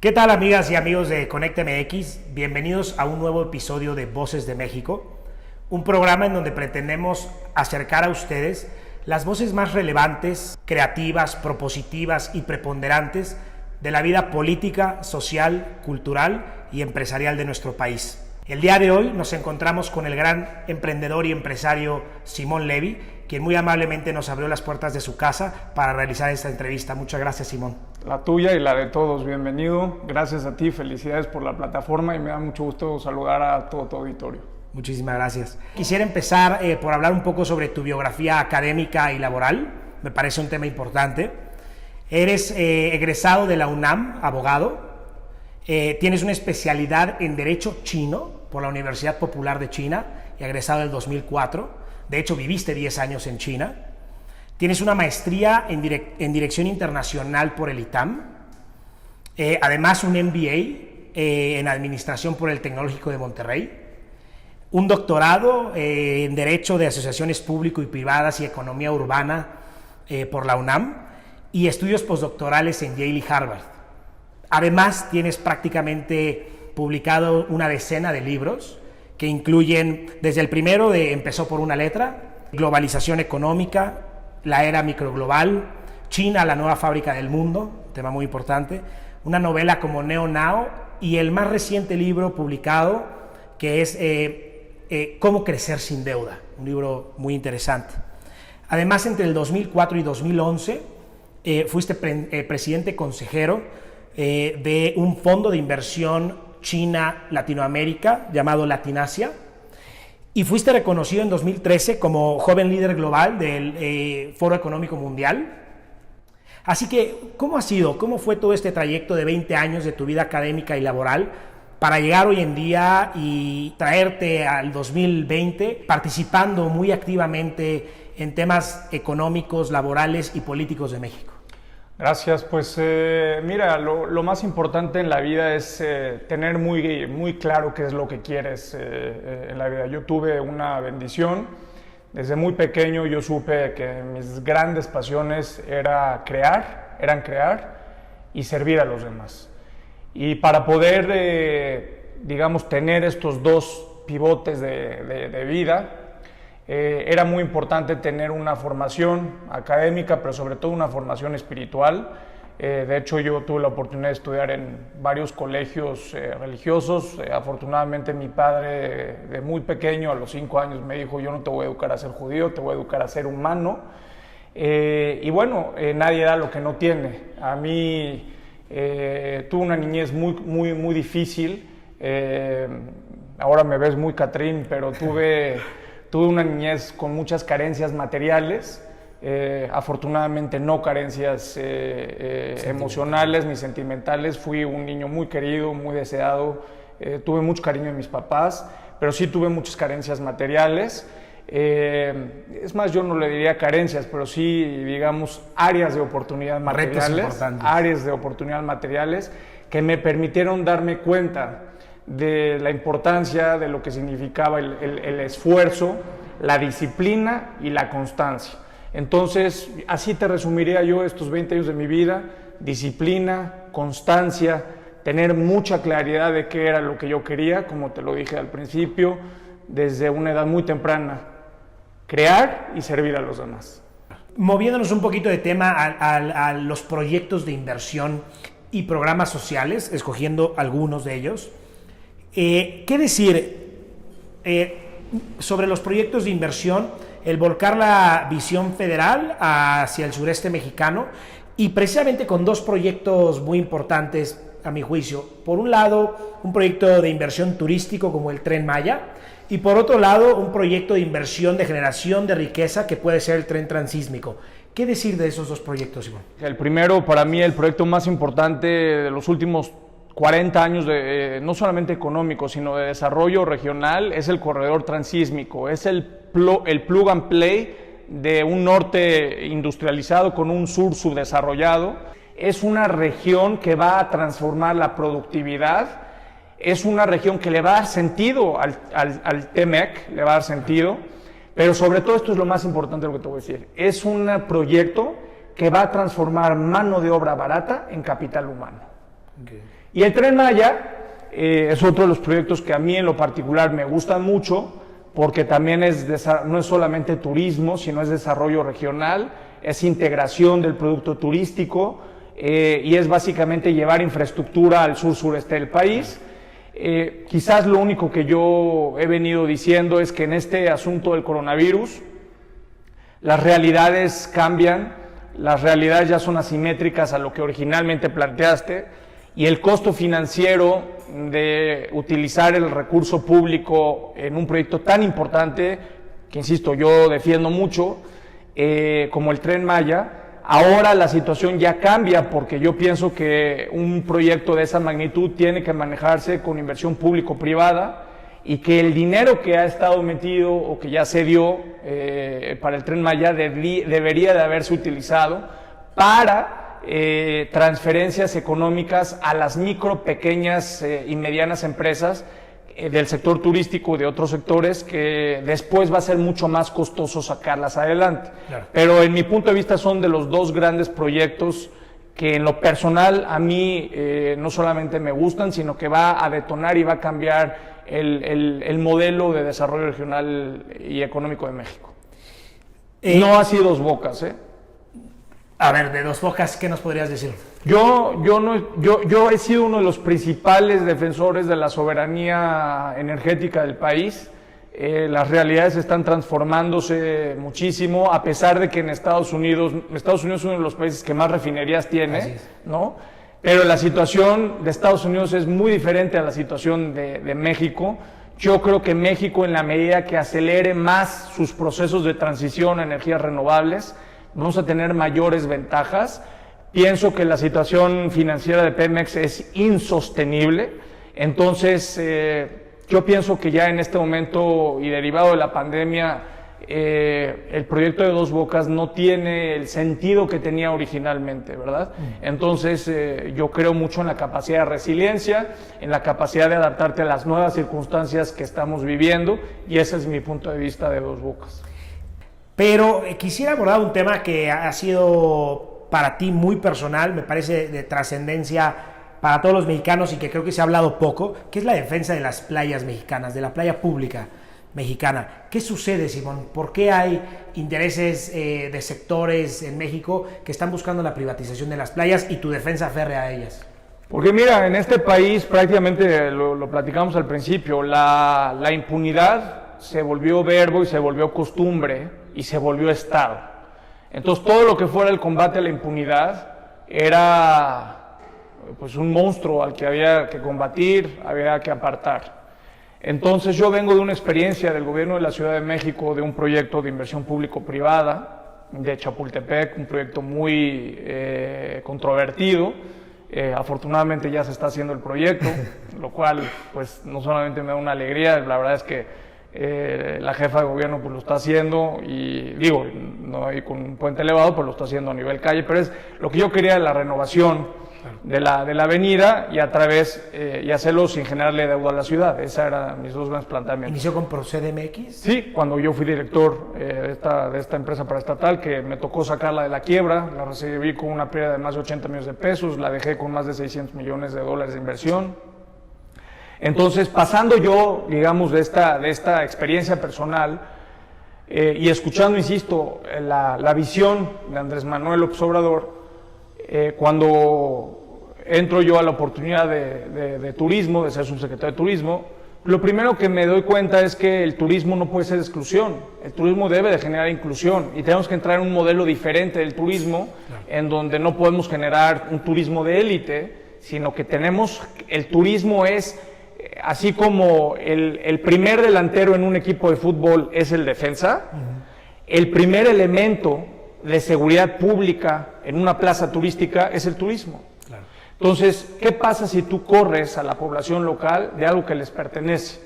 ¿Qué tal, amigas y amigos de Conecta MX? Bienvenidos a un nuevo episodio de Voces de México, un programa en donde pretendemos acercar a ustedes las voces más relevantes, creativas, propositivas y preponderantes de la vida política, social, cultural y empresarial de nuestro país. El día de hoy nos encontramos con el gran emprendedor y empresario Simón Levy, quien muy amablemente nos abrió las puertas de su casa para realizar esta entrevista. Muchas gracias, Simón. La tuya y la de todos, bienvenido. Gracias a ti, felicidades por la plataforma y me da mucho gusto saludar a todo tu auditorio. Muchísimas gracias. Quisiera empezar por hablar un poco sobre tu biografía académica y laboral. Me parece un tema importante. Eres egresado de la UNAM, abogado. Tienes una especialidad en Derecho Chino por la Universidad Popular de China y egresado del 2004. De hecho, viviste 10 años en China. Tienes una maestría en Dirección Internacional por el ITAM. Además, un MBA en Administración por el Tecnológico de Monterrey. Un doctorado en Derecho de Asociaciones Público y Privadas y Economía Urbana por la UNAM. Y estudios postdoctorales en Yale y Harvard. Además, tienes prácticamente publicado una decena de libros que incluyen desde el primero de Empezó por una letra, Globalización económica, La era microglobal, China, la nueva fábrica del mundo, tema muy importante, una novela como Neo Now y el más reciente libro publicado que es Cómo crecer sin deuda, un libro muy interesante. Además, entre el 2004 y 2011 fuiste presidente consejero de un fondo de inversión China-Latinoamérica llamado Latinasia, y fuiste reconocido en 2013 como joven líder global del Foro Económico Mundial. Así que, ¿cómo fue todo este trayecto de 20 años de tu vida académica y laboral para llegar hoy en día y traerte al 2020 participando muy activamente en temas económicos, laborales y políticos de México? Gracias, pues mira, lo más importante en la vida es tener muy claro qué es lo que quieres en la vida. Yo tuve una bendición, desde muy pequeño yo supe que mis grandes pasiones eran crear y servir a los demás. Y para poder, digamos, tener estos dos pivotes de vida, era muy importante tener una formación académica, pero sobre todo una formación espiritual. De hecho, yo tuve la oportunidad de estudiar en varios colegios religiosos. Afortunadamente, mi padre, de muy pequeño, a los 5 años, me dijo: yo no te voy a educar a ser judío, te voy a educar a ser humano. Y bueno, nadie da lo que no tiene. A mí tuve una niñez muy difícil. Ahora me ves muy Catrín, pero tuve una niñez con muchas carencias materiales, afortunadamente no carencias emocionales ni sentimentales. Fui un niño muy querido, muy deseado, tuve mucho cariño de mis papás, pero sí tuve muchas carencias materiales. Es más, yo no le diría carencias, pero sí, digamos, áreas de oportunidad materiales que me permitieron darme cuenta de la importancia de lo que significaba el esfuerzo, la disciplina y la constancia. Entonces, así te resumiría yo estos 20 años de mi vida: disciplina, constancia, tener mucha claridad de qué era lo que yo quería, como te lo dije al principio, desde una edad muy temprana, crear y servir a los demás. Moviéndonos un poquito de tema a los proyectos de inversión y programas sociales, escogiendo algunos de ellos. ¿Qué decir sobre los proyectos de inversión, el volcar la visión federal hacia el sureste mexicano y precisamente con dos proyectos muy importantes a mi juicio? Por un lado, un proyecto de inversión turístico como el Tren Maya, y por otro lado, un proyecto de inversión de generación de riqueza que puede ser el Tren Transísmico. ¿Qué decir de esos dos proyectos, Simón? El primero, para mí, el proyecto más importante de los últimos 40 años, no solamente económico, sino de desarrollo regional, es el corredor transísmico. Es el plug and play de un norte industrializado con un sur subdesarrollado. Es una región que va a transformar la productividad. Es una región que le va a dar sentido al TEMEC, le va a dar sentido. Pero sobre todo, esto es lo más importante de lo que te voy a decir, es un proyecto que va a transformar mano de obra barata en capital humano. Okay. Y el Tren Maya es otro de los proyectos que a mí en lo particular me gustan mucho, porque también no es solamente turismo, sino es desarrollo regional, es integración del producto turístico y es básicamente llevar infraestructura al sur-sureste del país. Quizás lo único que yo he venido diciendo es que en este asunto del coronavirus las realidades cambian, las realidades ya son asimétricas a lo que originalmente planteaste y el costo financiero de utilizar el recurso público en un proyecto tan importante, que insisto, yo defiendo mucho, como el Tren Maya, ahora la situación ya cambia porque yo pienso que un proyecto de esa magnitud tiene que manejarse con inversión público-privada y que el dinero que ha estado metido o que ya se dio para el Tren Maya debería de haberse utilizado para transferencias económicas a las micro, pequeñas y medianas empresas del sector turístico y de otros sectores que después va a ser mucho más costoso sacarlas adelante. Claro. Pero en mi punto de vista son de los dos grandes proyectos que en lo personal a mí no solamente me gustan, sino que va a detonar y va a cambiar el modelo de desarrollo regional y económico de México. No así Dos Bocas, ¿eh? A ver, de Dos Bocas, ¿qué nos podrías decir? Yo he sido uno de los principales defensores de la soberanía energética del país. Las realidades están transformándose muchísimo, a pesar de que en Estados Unidos es uno de los países que más refinerías tiene, ¿no? Pero la situación de Estados Unidos es muy diferente a la situación de México. Yo creo que México, en la medida que acelere más sus procesos de transición a energías renovables, vamos a tener mayores ventajas. Pienso que la situación financiera de Pemex es insostenible, entonces yo pienso que ya en este momento y derivado de la pandemia, el proyecto de Dos Bocas no tiene el sentido que tenía originalmente, ¿verdad? Entonces yo creo mucho en la capacidad de resiliencia, en la capacidad de adaptarte a las nuevas circunstancias que estamos viviendo y ese es mi punto de vista de Dos Bocas. Pero quisiera abordar un tema que ha sido para ti muy personal, me parece de trascendencia para todos los mexicanos y que creo que se ha hablado poco, que es la defensa de las playas mexicanas, de la playa pública mexicana. ¿Qué sucede, Simón? ¿Por qué hay intereses de sectores en México que están buscando la privatización de las playas y tu defensa férrea a ellas? Porque mira, en este país prácticamente lo platicamos al principio, la impunidad se volvió verbo y se volvió costumbre y se volvió Estado. Entonces todo lo que fuera el combate a la impunidad era pues un monstruo al que había que combatir, había que apartar. Entonces yo vengo de una experiencia del gobierno de la Ciudad de México, de un proyecto de inversión público-privada de Chapultepec, un proyecto muy controvertido. Afortunadamente ya se está haciendo el proyecto, lo cual pues no solamente me da una alegría, la verdad es que la jefa de gobierno pues lo está haciendo y digo, no hay con un puente elevado, pues lo está haciendo a nivel calle, pero es lo que yo quería, la renovación de la avenida y a través y hacerlo sin generarle deuda a la ciudad. Esos eran mis dos grandes planteamientos. ¿Inició con ProCDMX? Sí, cuando yo fui director de esta empresa paraestatal, que me tocó sacarla de la quiebra, la recibí con una pérdida de más de 80 millones de pesos, la dejé con más de 600 millones de dólares de inversión. Entonces, pasando yo, digamos, de esta experiencia personal y escuchando, insisto, la visión de Andrés Manuel López Obrador, cuando entro yo a la oportunidad de turismo, de ser subsecretario de Turismo, lo primero que me doy cuenta es que el turismo no puede ser exclusión, el turismo debe de generar inclusión y tenemos que entrar en un modelo diferente del turismo, en donde no podemos generar un turismo de élite, sino que el turismo es... Así como el primer delantero en un equipo de fútbol es el defensa, el primer elemento de seguridad pública en una plaza turística es el turismo. Claro. Entonces, ¿qué pasa si tú corres a la población local de algo que les pertenece?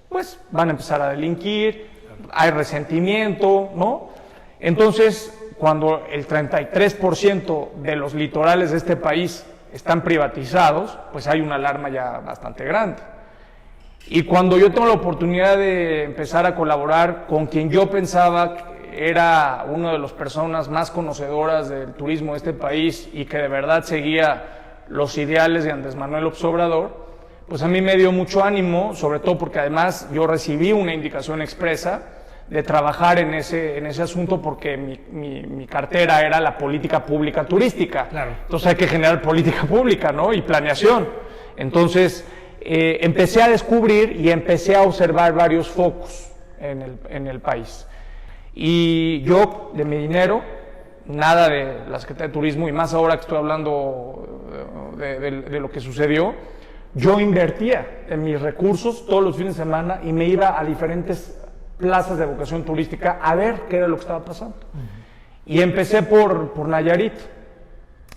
Pues van a empezar a delinquir, hay resentimiento, ¿no? Entonces, cuando el 33% de los litorales de este país están privatizados, pues hay una alarma ya bastante grande. Y cuando yo tengo la oportunidad de empezar a colaborar con quien yo pensaba que era una de las personas más conocedoras del turismo de este país y que de verdad seguía los ideales de Andrés Manuel López Obrador, pues a mí me dio mucho ánimo, sobre todo porque además yo recibí una indicación expresa de trabajar en ese asunto, porque mi cartera era la política pública turística. Claro. Entonces hay que generar política pública, ¿no? Y planeación. Entonces empecé a descubrir y empecé a observar varios focos en el país. Y yo, de mi dinero, nada de la Secretaría de Turismo, y más ahora que estoy hablando de lo que sucedió, yo invertía en mis recursos todos los fines de semana y me iba a diferentes plazas de vocación turística a ver qué era lo que estaba pasando. Y empecé por Nayarit.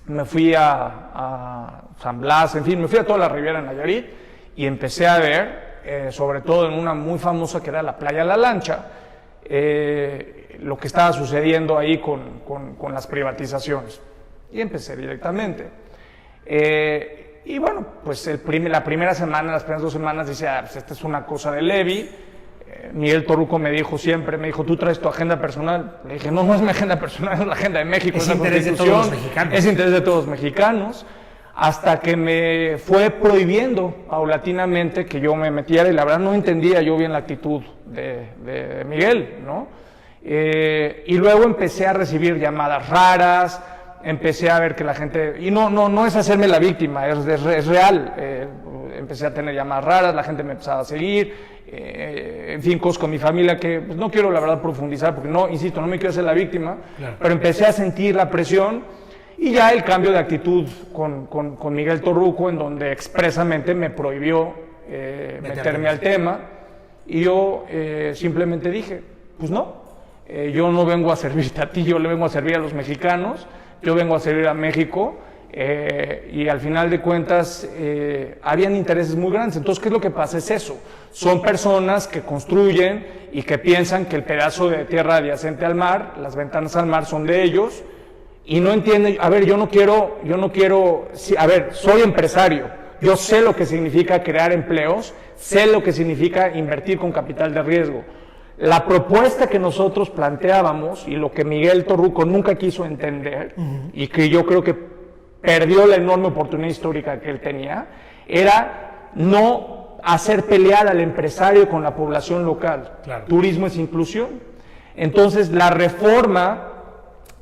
Me fui a San Blas, en fin, me fui a toda la Riviera Nayarit y empecé a ver, sobre todo en una muy famosa que era la Playa La Lancha, lo que estaba sucediendo ahí con las privatizaciones. Y empecé directamente. Y bueno, pues la primera semana, las primeras 2 semanas, dice, pues esta es una cosa de Levi. Miguel Torruco me dijo, tú traes tu agenda personal. Le dije, no es mi agenda personal, es la agenda de México. Es interés de todos los mexicanos. Es interés de todos los mexicanos. Hasta que me fue prohibiendo paulatinamente que yo me metiera, y la verdad no entendía yo bien la actitud de Miguel, ¿no? Y luego empecé a recibir llamadas raras, empecé a ver que la gente, y no es hacerme la víctima, es real, empecé a tener llamadas raras, la gente me empezaba a seguir, en fin, cosas con mi familia que pues, no quiero la verdad profundizar, porque insisto, no me quiero hacer la víctima, claro. Pero empecé a sentir la presión, y ya el cambio de actitud con Miguel Torruco, en donde expresamente me prohibió meterme al tema, y yo simplemente dije, pues no, yo no vengo a servirte a ti, yo le vengo a servir a los mexicanos, yo vengo a servir a México, y al final de cuentas habían intereses muy grandes. Entonces, ¿qué es lo que pasa? Es eso, son personas que construyen y que piensan que el pedazo de tierra adyacente al mar, las ventanas al mar son de ellos, y no entienden. A ver, yo no quiero, soy empresario, yo sé lo que significa crear empleos, sé lo que significa invertir con capital de riesgo. La propuesta que nosotros planteábamos, y lo que Miguel Torruco nunca quiso entender, y que yo creo que perdió la enorme oportunidad histórica que él tenía, era no hacer pelear al empresario con la población local. Claro. Turismo es inclusión. Entonces, la reforma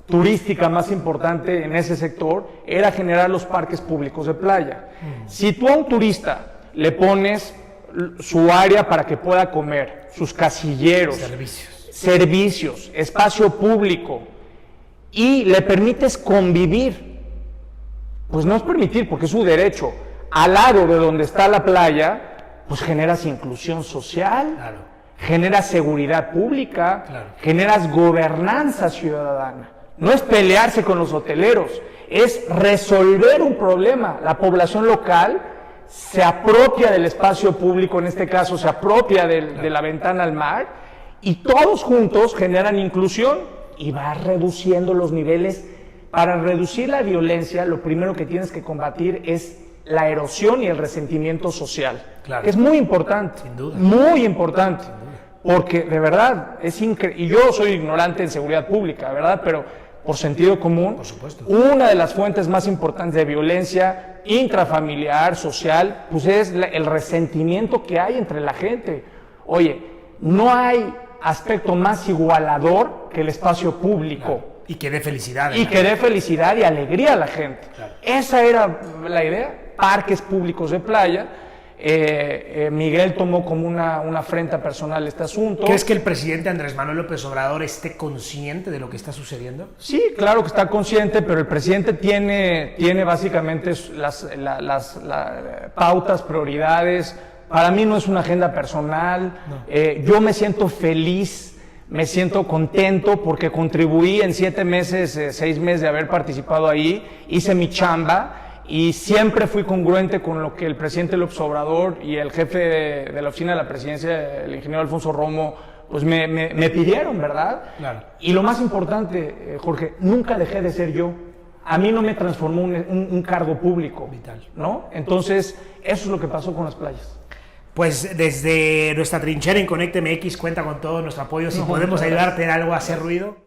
turística más importante en ese sector era generar los parques públicos de playa. Si tú a un turista le pones su área para que pueda comer, sus casilleros, servicios, espacio público, y le permites convivir, pues no es permitir, porque es su derecho, al lado de donde está la playa, pues generas inclusión social, claro. Generas seguridad pública, claro. Generas gobernanza ciudadana. No es pelearse con los hoteleros, es resolver un problema. La población local se apropia del espacio público, en este caso se apropia de la ventana al mar, y todos juntos generan inclusión, y va reduciendo los niveles. Para reducir la violencia, lo primero que tienes que combatir es la erosión y el resentimiento social, claro. Que es muy importante, sin duda. Muy importante, sin duda. Porque de verdad es increíble, y yo soy ignorante en seguridad pública, ¿verdad? Pero por sentido común, por supuesto, una de las fuentes más importantes de violencia intrafamiliar, social, pues es el resentimiento que hay entre la gente. Oye, no hay aspecto más igualador que el espacio público. Claro. Y que dé felicidad. Y que dé felicidad y alegría a la gente. Claro. Esa era la idea, parques públicos de playa. Miguel tomó como una afrenta personal este asunto. ¿Crees que el presidente Andrés Manuel López Obrador esté consciente de lo que está sucediendo? Sí, claro que está consciente, pero el presidente tiene básicamente las pautas, prioridades. Para mí no es una agenda personal. No. Yo me siento feliz, me siento contento porque contribuí en 7 meses, 6 meses de haber participado ahí, hice mi chamba. Y siempre fui congruente con lo que el presidente López Obrador y el jefe de la oficina de la presidencia, el ingeniero Alfonso Romo, pues me pidieron, ¿verdad? Claro. Y lo más importante, Jorge, nunca dejé de ser yo. A mí no me transformó un cargo público. Vital. ¿No? Entonces, eso es lo que pasó con las playas. Pues desde nuestra trinchera en Conecte MX cuenta con todo nuestro apoyo. Si podemos ayudarte en algo a hacer ruido.